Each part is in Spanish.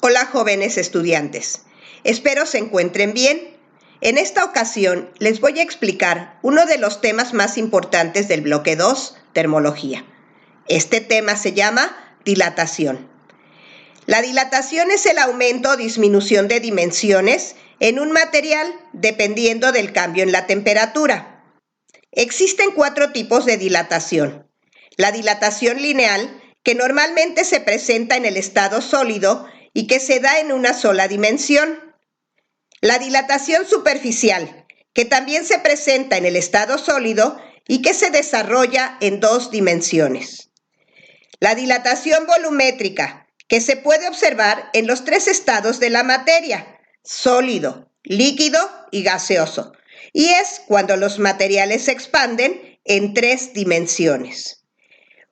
Hola jóvenes estudiantes, espero se encuentren bien. En esta ocasión les voy a explicar uno de los temas más importantes del bloque 2, termología. Este tema se llama dilatación. La dilatación es el aumento o disminución de dimensiones en un material dependiendo del cambio en la temperatura. Existen 4 tipos de dilatación. La dilatación lineal, que normalmente se presenta en el estado sólido y que se da en una sola dimensión. La dilatación superficial, que también se presenta en el estado sólido y que se desarrolla en 2 dimensiones. La dilatación volumétrica, que se puede observar en los 3 estados de la materia, sólido, líquido y gaseoso, y es cuando los materiales se expanden en 3 dimensiones.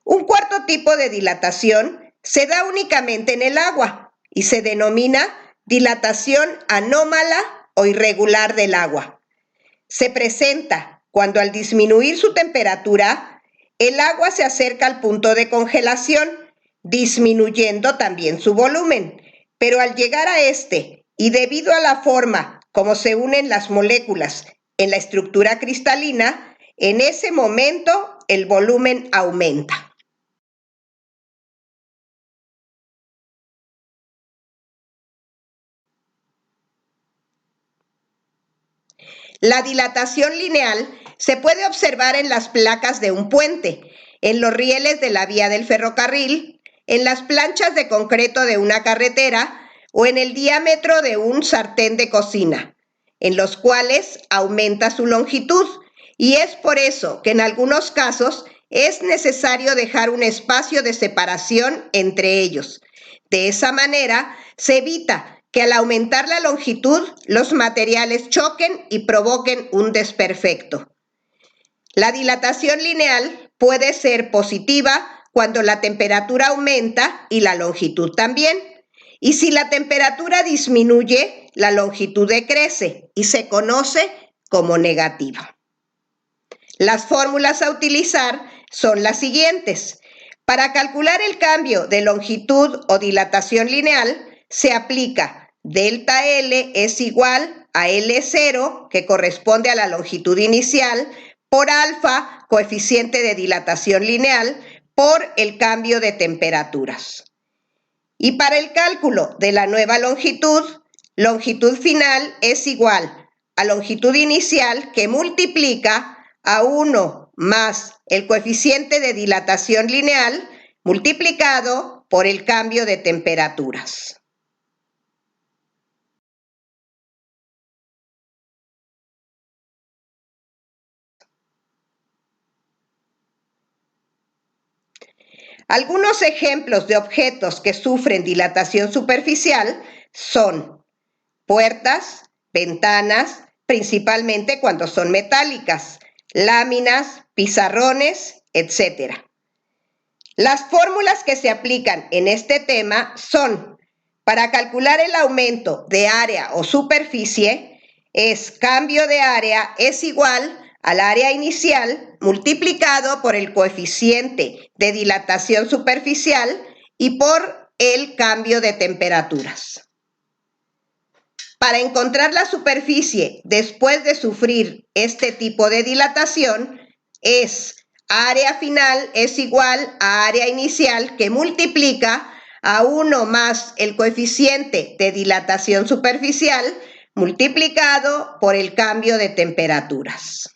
Un cuarto tipo de dilatación se da únicamente en el agua y se denomina dilatación anómala o irregular del agua. Se presenta cuando al disminuir su temperatura, el agua se acerca al punto de congelación, disminuyendo también su volumen, pero al llegar a este y debido a la forma como se unen las moléculas en la estructura cristalina, en ese momento el volumen aumenta. La dilatación lineal se puede observar en las placas de un puente, en los rieles de la vía del ferrocarril, en las planchas de concreto de una carretera o en el diámetro de un sartén de cocina, en los cuales aumenta su longitud, y es por eso que en algunos casos es necesario dejar un espacio de separación entre ellos. De esa manera se evita que al aumentar la longitud los materiales choquen y provoquen un desperfecto. La dilatación lineal puede ser positiva cuando la temperatura aumenta y la longitud también. Y si la temperatura disminuye, la longitud decrece y se conoce como negativa. Las fórmulas a utilizar son las siguientes. Para calcular el cambio de longitud o dilatación lineal, se aplica delta L es igual a L0, que corresponde a la longitud inicial, por alfa, coeficiente de dilatación lineal, por el cambio de temperaturas. Y para el cálculo de la nueva longitud, longitud final es igual a longitud inicial que multiplica a 1 más el coeficiente de dilatación lineal multiplicado por el cambio de temperaturas. Algunos ejemplos de objetos que sufren dilatación superficial son puertas, ventanas, principalmente cuando son metálicas, láminas, pizarrones, etc. Las fórmulas que se aplican en este tema son: para calcular el aumento de área o superficie, es cambio de área es igual al área inicial multiplicado por el coeficiente de dilatación superficial y por el cambio de temperaturas. Para encontrar la superficie después de sufrir este tipo de dilatación, es área final es igual a área inicial que multiplica a 1 más el coeficiente de dilatación superficial multiplicado por el cambio de temperaturas.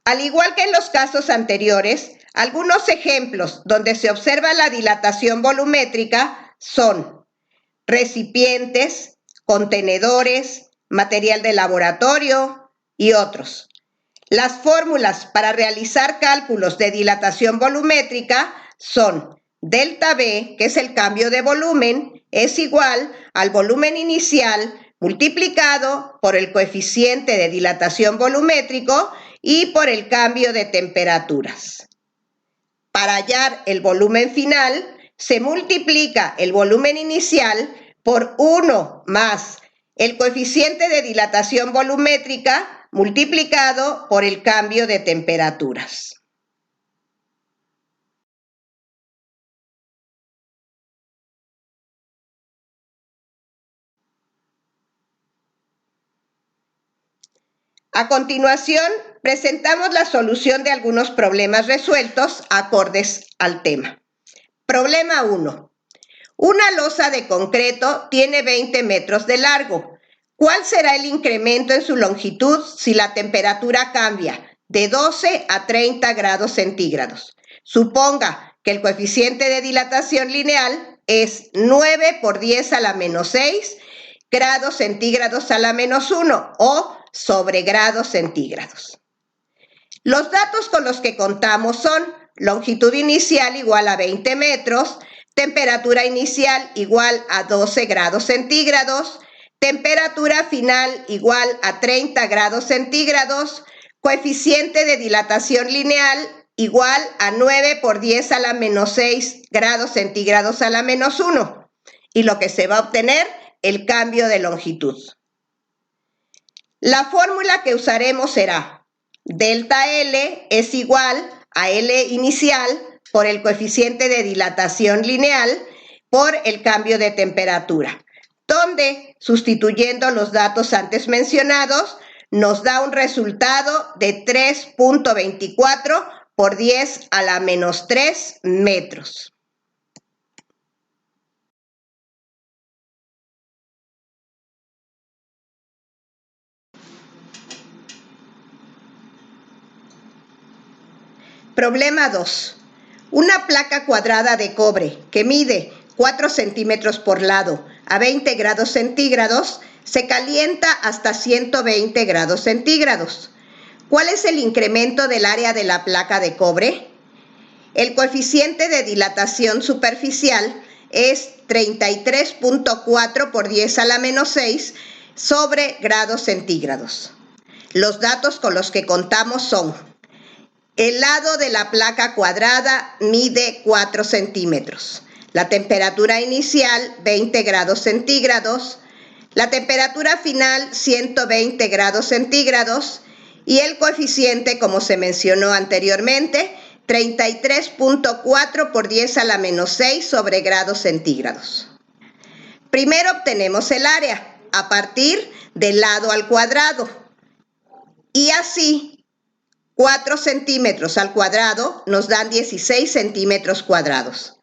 Al igual que en los casos anteriores, algunos ejemplos donde se observa la dilatación volumétrica son recipientes, contenedores, material de laboratorio y otros. Las fórmulas para realizar cálculos de dilatación volumétrica son delta V, que es el cambio de volumen, es igual al volumen inicial multiplicado por el coeficiente de dilatación volumétrico y por el cambio de temperaturas. Para hallar el volumen final, se multiplica el volumen inicial por 1 más el coeficiente de dilatación volumétrica multiplicado por el cambio de temperaturas. A continuación, presentamos la solución de algunos problemas resueltos acordes al tema. Problema 1. Una losa de concreto tiene 20 metros de largo. ¿Cuál será el incremento en su longitud si la temperatura cambia de 12 a 30 grados centígrados? Suponga que el coeficiente de dilatación lineal es 9 por 10 a la menos 6 grados centígrados a la menos 1 o sobre grados centígrados. Los datos con los que contamos son longitud inicial igual a 20 metros, temperatura inicial igual a 12 grados centígrados, temperatura final igual a 30 grados centígrados, coeficiente de dilatación lineal igual a 9 por 10 a la menos 6 grados centígrados a la menos 1. Y lo que se va a obtener, el cambio de longitud. La fórmula que usaremos será delta L es igual a L inicial por el coeficiente de dilatación lineal por el cambio de temperatura, donde, sustituyendo los datos antes mencionados, nos da un resultado de 3.24 por 10 a la menos 3 metros. Problema 2. Una placa cuadrada de cobre que mide 4 centímetros por lado a 20 grados centígrados se calienta hasta 120 grados centígrados. ¿Cuál es el incremento del área de la placa de cobre? El coeficiente de dilatación superficial es 33.4 por 10 a la menos 6 sobre grados centígrados. Los datos con los que contamos son: el lado de la placa cuadrada mide 4 centímetros. La temperatura inicial, 20 grados centígrados. La temperatura final, 120 grados centígrados. Y el coeficiente, como se mencionó anteriormente, 33.4 por 10 a la menos 6 sobre grados centígrados. Primero obtenemos el área a partir del lado al cuadrado. Y así, 4 centímetros al cuadrado nos dan 16 centímetros cuadrados.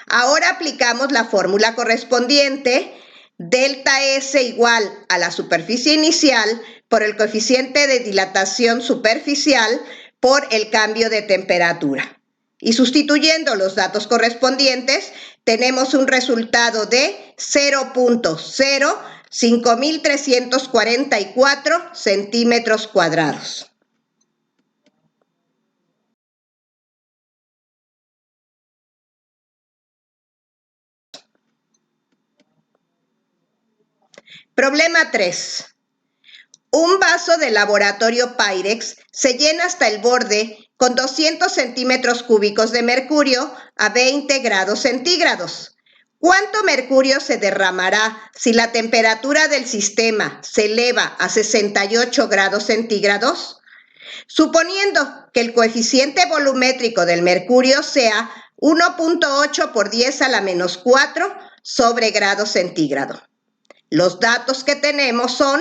Ahora aplicamos la fórmula correspondiente, delta S igual a la superficie inicial por el coeficiente de dilatación superficial por el cambio de temperatura. Y sustituyendo los datos correspondientes, tenemos un resultado de 0.05344 centímetros cuadrados. Problema 3. Un vaso de laboratorio Pyrex se llena hasta el borde con 200 centímetros cúbicos de mercurio a 20 grados centígrados. ¿Cuánto mercurio se derramará si la temperatura del sistema se eleva a 68 grados centígrados? Suponiendo que el coeficiente volumétrico del mercurio sea 1.8 por 10 a la menos 4 sobre grado centígrado. Los datos que tenemos son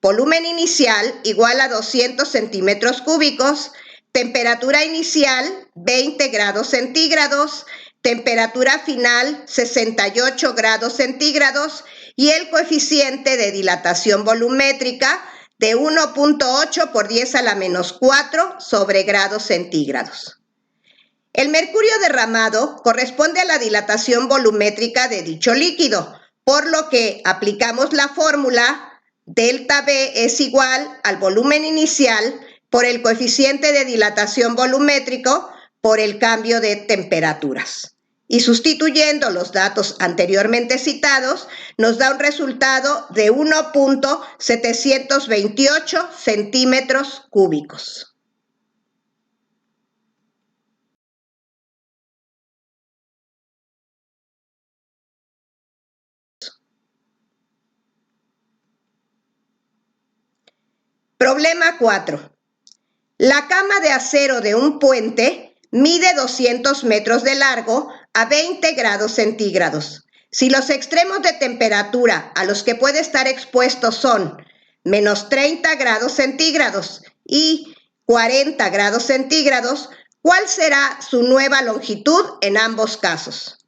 volumen inicial igual a 200 centímetros cúbicos, temperatura inicial 20 grados centígrados, temperatura final 68 grados centígrados y el coeficiente de dilatación volumétrica de 1.8 por 10 a la menos 4 sobre grados centígrados. El mercurio derramado corresponde a la dilatación volumétrica de dicho líquido, por lo que aplicamos la fórmula delta B es igual al volumen inicial por el coeficiente de dilatación volumétrico por el cambio de temperaturas. Y sustituyendo los datos anteriormente citados, nos da un resultado de 1.728 centímetros cúbicos. Problema 4. La cama de acero de un puente mide 200 metros de largo a 20 grados centígrados. Si los extremos de temperatura a los que puede estar expuesto son menos 30 grados centígrados y 40 grados centígrados, ¿cuál será su nueva longitud en ambos casos?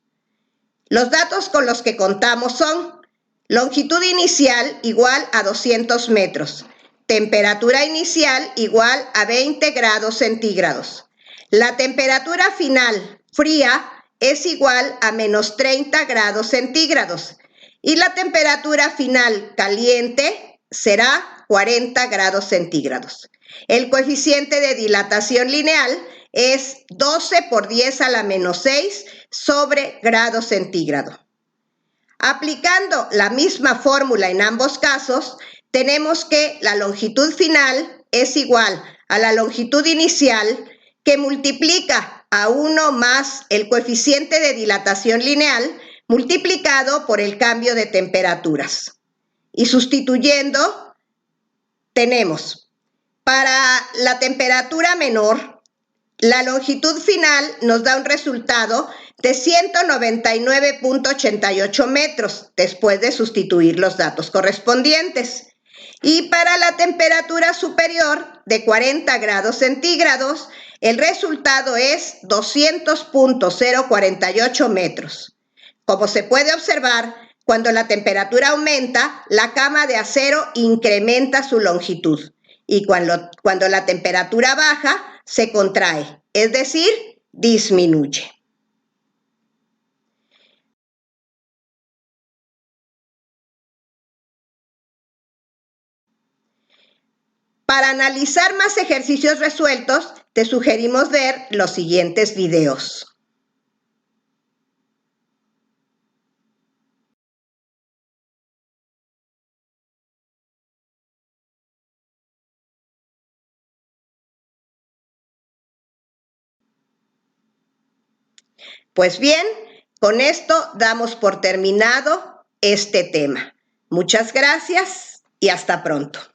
Los datos con los que contamos son longitud inicial igual a 200 metros, temperatura inicial igual a 20 grados centígrados. La temperatura final fría es igual a menos 30 grados centígrados y la temperatura final caliente será 40 grados centígrados. El coeficiente de dilatación lineal es 12 por 10 a la menos 6 sobre grado centígrado. Aplicando la misma fórmula en ambos casos, tenemos que la longitud final es igual a la longitud inicial que multiplica a 1 más el coeficiente de dilatación lineal multiplicado por el cambio de temperaturas. Y sustituyendo, tenemos para la temperatura menor, la longitud final nos da un resultado de 199.88 metros después de sustituir los datos correspondientes. Y para la temperatura superior de 40 grados centígrados, el resultado es 200.048 metros. Como se puede observar, cuando la temperatura aumenta, la cama de acero incrementa su longitud. Y cuando la temperatura baja, se contrae, es decir, disminuye. Para analizar más ejercicios resueltos, te sugerimos ver los siguientes videos. Pues bien, con esto damos por terminado este tema. Muchas gracias y hasta pronto.